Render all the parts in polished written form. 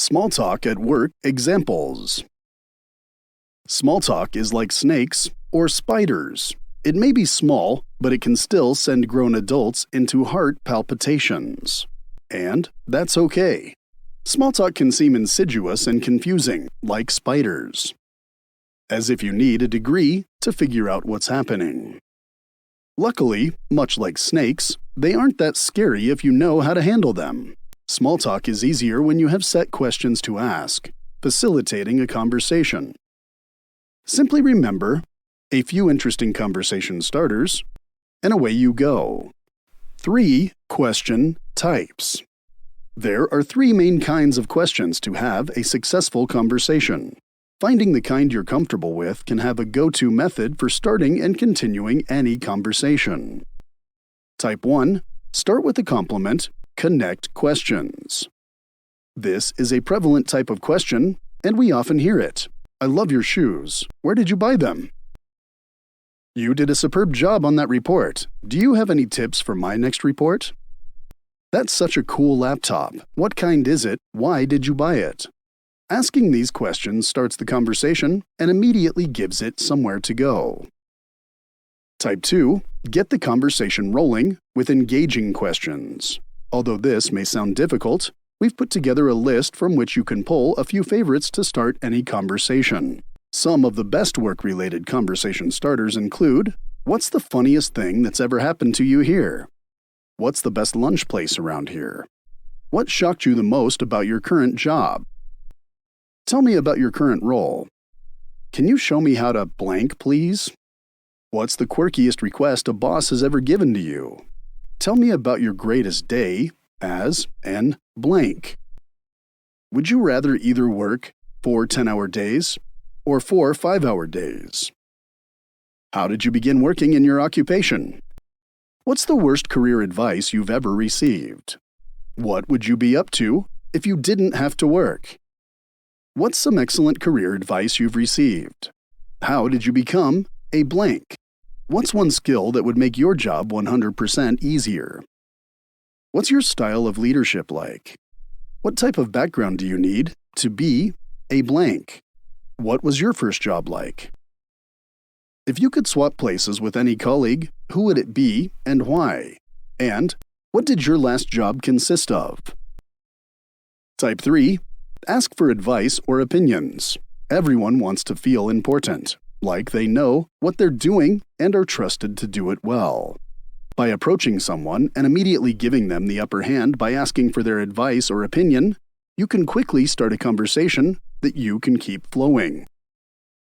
Small talk at work examples. Small talk is like snakes or spiders. It may be small, but it can still send grown adults into heart palpitations. And that's okay. Small talk can seem insidious and confusing, like spiders. As if you need a degree to figure out what's happening. Luckily, much like snakes, they aren't that scary if you know how to handle them. Small talk is easier when you have set questions to ask, facilitating a conversation. Simply remember a few interesting conversation starters, and away you go. 3 question types. There are 3 main kinds of questions to have a successful conversation. Finding the kind you're comfortable with can have a go-to method for starting and continuing any conversation. Type 1. Start with a compliment, connect questions. This is a prevalent type of question, and we often hear it. I love your shoes. Where did you buy them? You did a superb job on that report. Do you have any tips for my next report? That's such a cool laptop. What kind is it? Why did you buy it? Asking these questions starts the conversation and immediately gives it somewhere to go. Type 2. Get the conversation rolling with engaging questions. Although this may sound difficult, we've put together a list from which you can pull a few favorites to start any conversation. Some of the best work-related conversation starters include: what's the funniest thing that's ever happened to you here? What's the best lunch place around here? What shocked you the most about your current job? Tell me about your current role. Can you show me how to blank, please? What's the quirkiest request a boss has ever given to you? Tell me about your greatest day as and blank. Would you rather either work 4 10-hour days or 4 5-hour days? How did you begin working in your occupation? What's the worst career advice you've ever received? What would you be up to if you didn't have to work? What's some excellent career advice you've received? How did you become a blank? What's one skill that would make your job 100% easier? What's your style of leadership like? What type of background do you need to be a blank? What was your first job like? If you could swap places with any colleague, who would it be and why? And what did your last job consist of? Type 3. Ask for advice or opinions. Everyone wants to feel important, like they know what they're doing and are trusted to do it well. By approaching someone and immediately giving them the upper hand by asking for their advice or opinion, you can quickly start a conversation that you can keep flowing.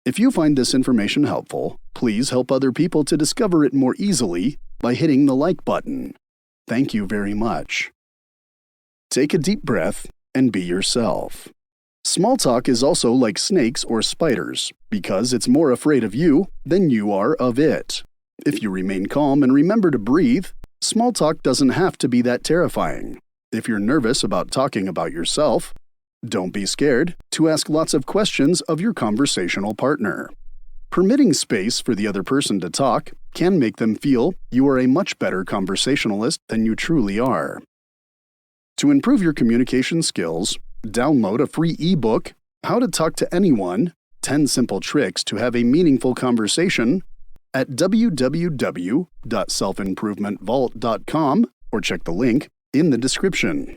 If you find this information helpful, please help other people to discover it more easily by hitting the like button. Thank you very much. Take a deep breath and be yourself. Small talk is also like snakes or spiders because it's more afraid of you than you are of it. If you remain calm and remember to breathe, small talk doesn't have to be that terrifying. If you're nervous about talking about yourself, don't be scared to ask lots of questions of your conversational partner. Permitting space for the other person to talk can make them feel you are a much better conversationalist than you truly are. To improve your communication skills, download a free ebook, How to Talk to Anyone, 10 Simple Tricks to Have a Meaningful Conversation, at www.selfimprovementvault.com or check the link in the description.